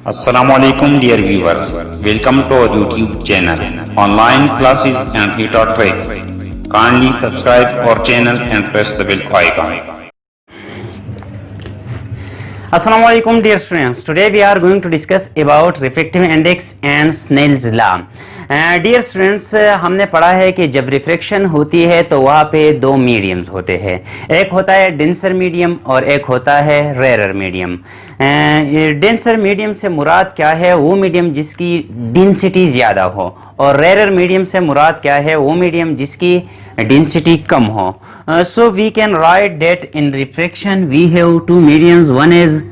Assalamualaikum dear viewers. Welcome to our YouTube channel. Online classes and tutor tricks. Kindly subscribe our channel and press the bell icon. Assalamualaikum dear students. Today we are going to discuss about refractive index and Snell's law. Dear students, हमने पढ़ा है कि जब refraction होती है तो वहाँ पे दो मीडियम्स होते हैं। एक होता है डेंसर मीडियम और एक होता है रेरर मीडियम। डेंसर मीडियम से मुराद क्या है? वो मीडियम जिसकी डेंसिटी ज़्यादा हो, और रेरर मीडियम से मुराद क्या है? वो मीडियम जिसकी डेंसिटी कम हो। So we can write that in refraction we have two mediums, one is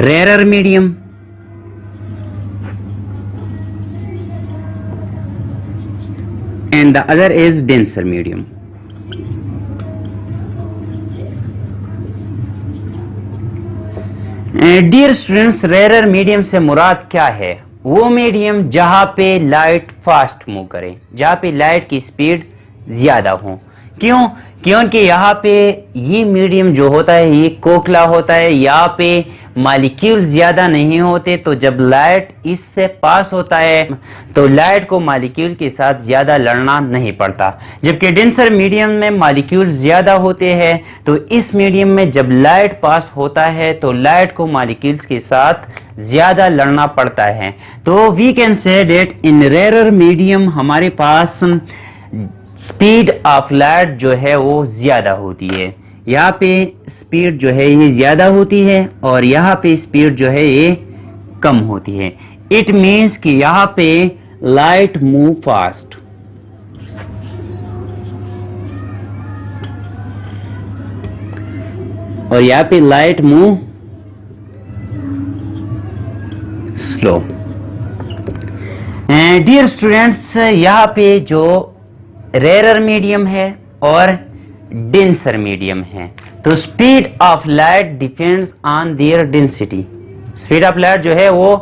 rarer medium and the other is denser medium. Dear students, rarer medium से मुराद क्या है? वो मीडियम जहां पे लाइट फास्ट मूव करे, जहां पे लाइट की स्पीड ज्यादा हो। क्यों? क्योंकि यहाँ पे ये मीडियम जो होता है ये खोखला होता है, यहाँ पे मालिक्यूल ज्यादा नहीं होते, तो जब लाइट इससे पास होता है तो लाइट को मालिक्यूल के साथ ज्यादा लड़ना नहीं पड़ता। जबकि डेंसर मीडियम में मालिक्यूल ज्यादा होते हैं, तो इस मीडियम में जब लाइट पास होता है तो लाइट को मालिक्यूल्स के साथ ज्यादा लड़ना पड़ता है। तो we can say that in rarer medium हमारे पास स्पीड ऑफ लाइट जो है वो ज्यादा होती है। यहाँ पे स्पीड जो है ये ज्यादा होती है और यहाँ पे स्पीड जो है ये कम होती है। इट मीन्स कि यहाँ पे लाइट मूव फास्ट और यहाँ पे light move slow. Dear students, यहाँ पे जो रेरर मीडियम है और डेंसर मीडियम है, तो speed of light depends on their density. Speed of light जो है वो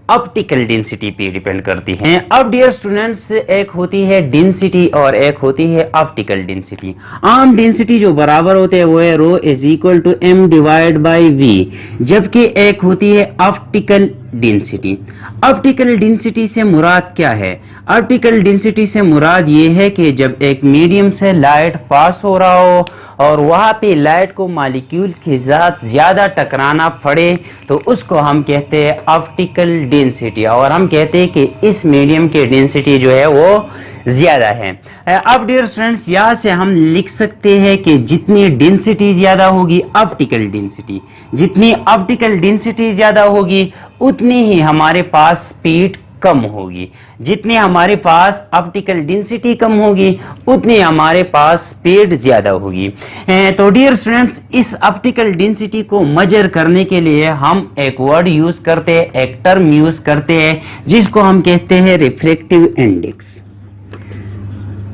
ऑप्टिकल डेंसिटी पे डिपेंड करती है। अब डियर स्टूडेंट्स, एक होती है डेंसिटी और एक होती है ऑप्टिकल डेंसिटी। आम डेंसिटी जो बराबर होते हैं वो है rho is equal to M divide by V, जबकि एक होती है ऑप्टिकल डेंसिटी। ऑप्टिकल डेंसिटी से मुराद क्या है? ऑप्टिकल डेंसिटी से मुराद ये है कि जब एक मीडियम से लाइट पास हो रहा हो और वहाँ पे लाइट को मॉलिक्यूल्स के साथ ज़्यादा टकराना पड़े, तो उसको हम कहते हैं ऑप्टिकल डेंसिटी, और हम कहते हैं कि इस मीडियम की डेंसिटी जो है वो ज़्यादा है। अब डियर स्टूडेंट्स, यहाँ से हम लिख सकते हैं कि जितनी डेंसिटी ज़्यादा होगी ऑप्टिकल डेंसिटी, जितनी ऑप्टिकल डेंसिटी ज़्यादा होगी उतनी ही हमारे पास स्पीड कम होगी। जितनी हमारे पास ऑप्टिकल डेंसिटी कम होगी उतनी हमारे पास स्पीड ज्यादा होगी। तो डियर स्टूडेंट्स, इस ऑप्टिकल डेंसिटी को मेजर करने के लिए हम एक वर्ड यूज करते हैं, एक टर्म यूज करते हैं जिसको हम कहते हैं refractive index.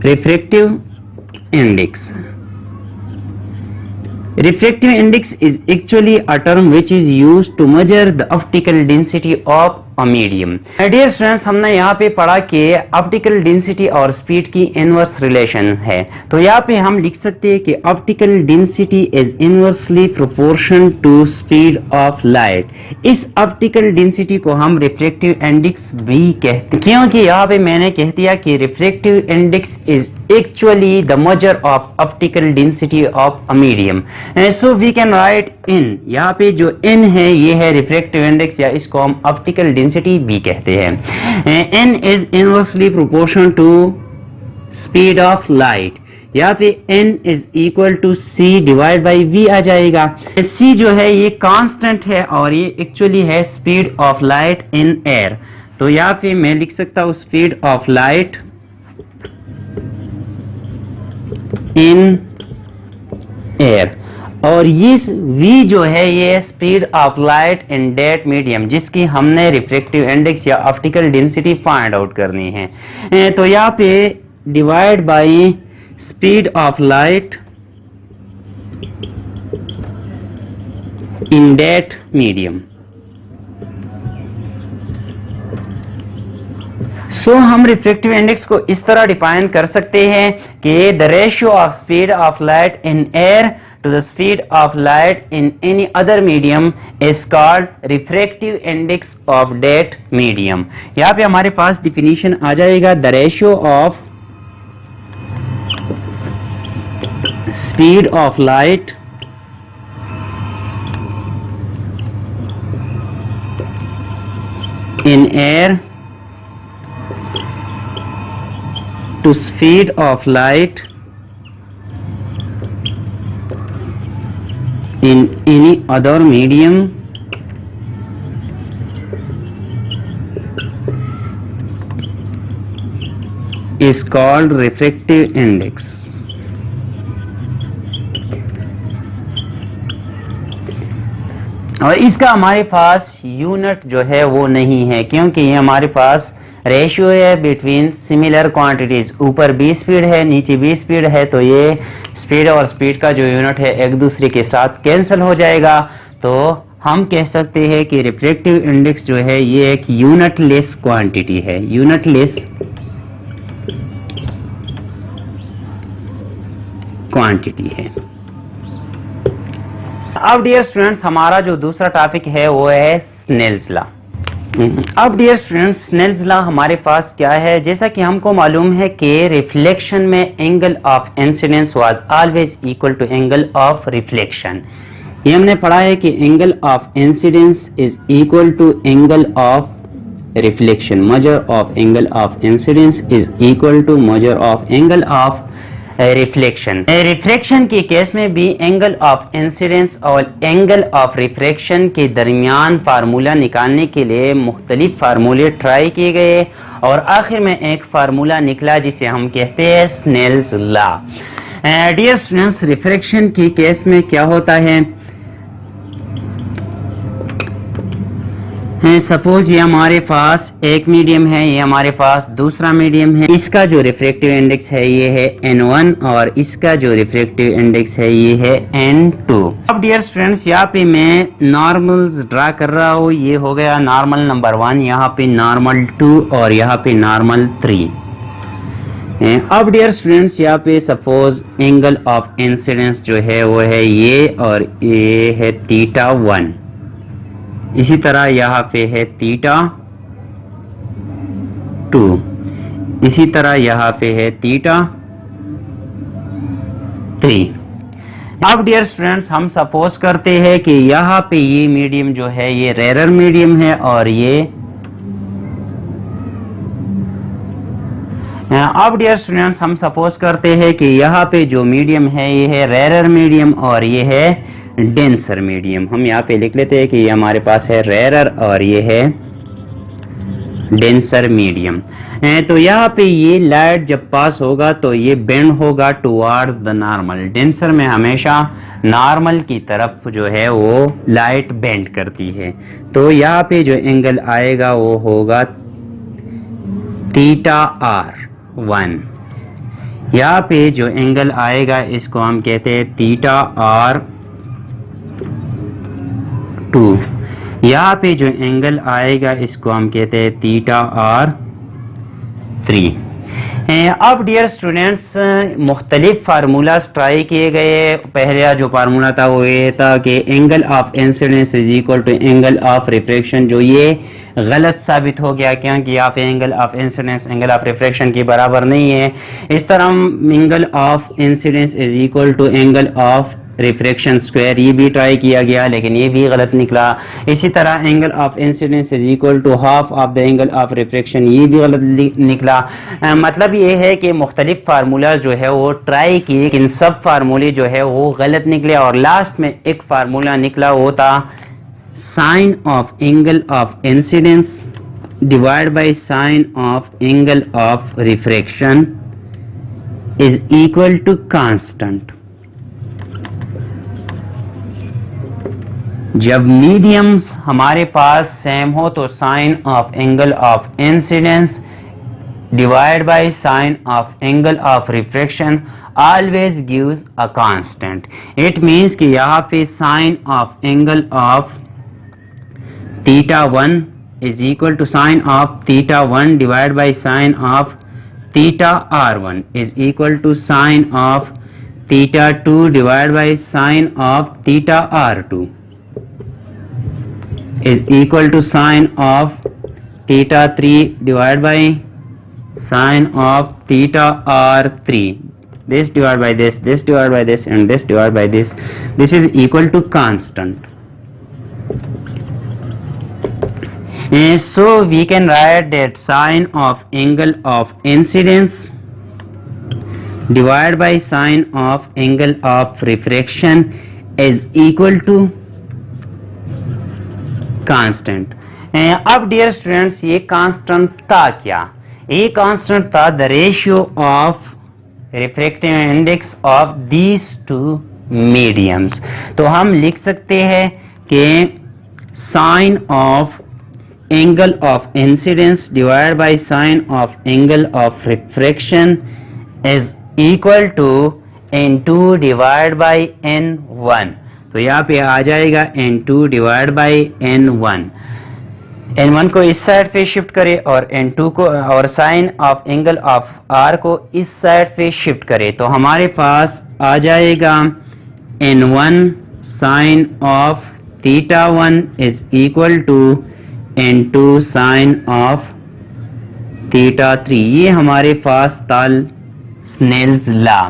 Refractive index Refractive index is actually a term which is used to measure the optical density of a medium. Dear students, हमने यहाँ पे पढ़ा कि ऑप्टिकल डेंसिटी और स्पीड की इनवर्स रिलेशन है। तो यहाँ पे हम लिख सकते हैं कि optical density is inversely proportion to speed of light. इस ऑप्टिकल डेंसिटी को हम रिफ्रैक्टिव इंडेक्स भी कहते हैं, क्योंकि यहाँ पे मैंने कह दिया कि refractive index is actually the measure of optical density of a medium. So we can write in, यहाँ पे जो n है ये है रिफ्रैक्टिव इंडेक्स, या इसको हम ऑप्टिकल डेंसिटी भी कहते हैं। n is inversely proportion to speed of light. यहाँ पे n is equal to c divide by v आ जाएगा। c जो है ये कांस्टेंट है और ये एक्चुअली है speed of light in air. तो यहाँ पे मैं लिख सकता हूँ speed of light in air, और ये v जो है ये speed of light in that medium जिसकी हमने रिफ्रैक्टिव इंडेक्स या ऑप्टिकल डेंसिटी फाइंड आउट करनी है। तो यहाँ पे divide by speed of light in that medium. So हम रिफ्रैक्टिव इंडेक्स को इस तरह डिफाइन कर सकते हैं कि the ratio of speed of light in air to the speed of light in any other medium is called refractive index of that medium. यहाँ पे हमारे पास definition आ जाएगा, the ratio of speed of light in air to speed of light in any other medium is called refractive index. और इसका हमारे पास unit जो है वो नहीं है, क्योंकि ये हमारे पास रेशियो है बिटवीन सिमिलर क्वांटिटीज। ऊपर b स्पीड है, नीचे b स्पीड है, तो ये स्पीड और स्पीड का जो यूनिट है एक दूसरे के साथ कैंसिल हो जाएगा। तो हम कह सकते हैं कि रिफ्लेक्टिव इंडेक्स जो है ये एक यूनिटलेस क्वांटिटी है, यूनिटलेस क्वांटिटी है। अब डियर स्टूडेंट्स हमारा जो दूसरा टॉपिक है वो है स्नेल्स लॉ। अब डियर स्टूडेंट्स स्नेल्स लॉ हमारे पास क्या है, जैसा कि हमको मालूम है कि रिफ्लेक्शन में angle of incidence was always equal to angle of reflection. ये हमने पढ़ा है कि angle of incidence is equal to angle of reflection, major of angle of incidence is equal to major of angle of reflection. Reflection के case में भी angle of incidence और angle of refraction के दरमियान फार्मूला निकालने के लिए मुख्तलिफ फार्मूले ट्राई किए गए और आखिर में एक फार्मूला निकला जिसे हम कहते हैं Snell's law. Dear students refraction के केस में क्या होता है, सपोज ये हमारे पास एक मीडियम है, ये हमारे पास दूसरा मीडियम है, इसका जो रिफ्रैक्टिव इंडेक्स है ये है n1 और इसका जो रिफ्रैक्टिव इंडेक्स है ये है n2। अब डियर स्टूडेंट्स यहाँ पे मैं नॉर्मल्स ड्रा कर रहा हूँ, ये हो गया नॉर्मल नंबर 1, यहाँ पे नॉर्मल 2 और यहाँ पे नॉर्मल 3। अब डियर स्टूडेंट्स यहाँ पे सपोज एंगल ऑफ इंसिडेंस जो है वो है ये और ये है θ1, इसी तरह यहाँ पे है θ2, इसी तरह यहाँ पे है θ3। अब डियर स्टूडेंट्स हम सपोज करते हैं कि यहाँ पे ये मीडियम जो है ये रेरर मीडियम है और ये अब डियर स्टूडेंट्स हम सपोज करते हैं कि यहाँ पे जो मीडियम है ये है रेरर मीडियम और ये है डेंसर मीडियम। हम यहाँ पे लिख लेते हैं कि ये हमारे पास है रेरर और ये है डेंसर मीडियम। तो यहाँ पे ये लाइट जब पास होगा तो ये बेंड होगा टुवार्ड्स द नॉर्मल। डेंसर में हमेशा नॉर्मल की तरफ जो है वो लाइट बेंड करती है। तो यहाँ पे जो एंगल आएगा वो होगा θr1। यहाँ पे जो एंगल आएगा इसको हम कहते हैं θr2। यहाँ पे जो एंगल आएगा इसको हम कहते हैं θr3। अब डियर स्टूडेंट्स मुख्तलिफ फार्मूलाज ट्राई किए गए। पहला जो फार्मूला था वो ये था कि angle of incidence is equal to angle of refraction, जो ये गलत साबित हो गया क्योंकि यहाँ पे angle of incidence angle of refraction के बराबर नहीं है। इस तरह angle of incidence is equal to angle of refraction square, ये भी ट्राई किया गया लेकिन ये भी गलत निकला। इसी तरह angle of incidence is equal to half of the angle of refraction, ये भी गलत निकला। मतलब ये है कि मुख्तलिफ फार्मूला जो है वो ट्राई किए लेकिन सब फार्मूले जो है वो गलत निकले और लास्ट में एक फार्मूला निकला वो था sine of angle of incidence divide by sine of angle of refraction is equal to constant. जब मीडियम्स हमारे पास सेम हो तो sine of angle of incidence divide by sine of angle of refraction always gives a constant. It means कि यहाँ पे sine of angle of θ1 is equal to sine of θ1 divide by sine of θr1 is equal to sine of theta 2 divided by sine of theta r2 is equal to sine of theta 3 divided by sine of theta r3. This divided by this divided by this, and this divided by this. This is equal to constant. And so we can write that sine of angle of incidence divided by sine of angle of refraction is equal to constant. अब dear students, ये constant था क्या? ये constant था the ratio of refractive index of these two mediums. तो हम लिख सकते हैं कि sine of angle of incidence divide by sine of angle of refraction is equal to n2 divide by n1. तो यहाँ पे आ जाएगा n2 divide by n1. n1 को इस साइड पे शिफ्ट करें और n2 को और sine of angle of r को इस साइड पे शिफ्ट करें तो हमारे पास आ जाएगा n1 sine of theta 1 is equal to n2 sine of theta 3. ये हमारे पास ताल स्नेल्स लॉ.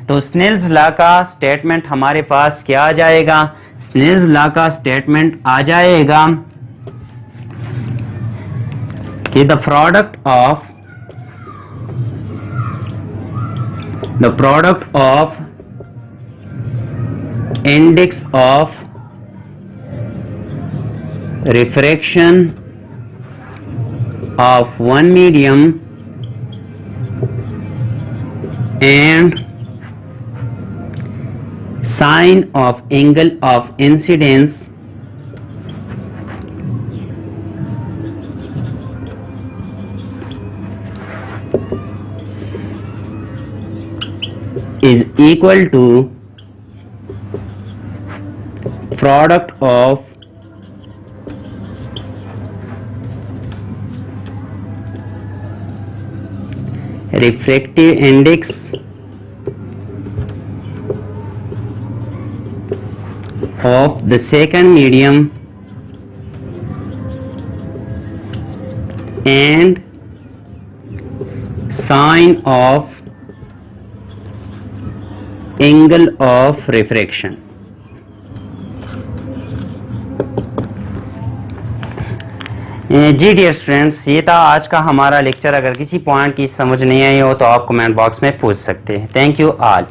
तो स्नेल्स लॉ का स्टेटमेंट हमारे पास क्या आ जाएगा? स्नेल्स लॉ का स्टेटमेंट आ जाएगा कि the product of index of refraction of one medium and sine of angle of incidence is equal to product of refractive index of the second medium and sine of angle of refraction. जी dear students, ये था आज का हमारा lecture. अगर किसी point की समझ नहीं आई हो तो आप कमेंट बॉक्स में पूछ सकते हैं. Thank you all.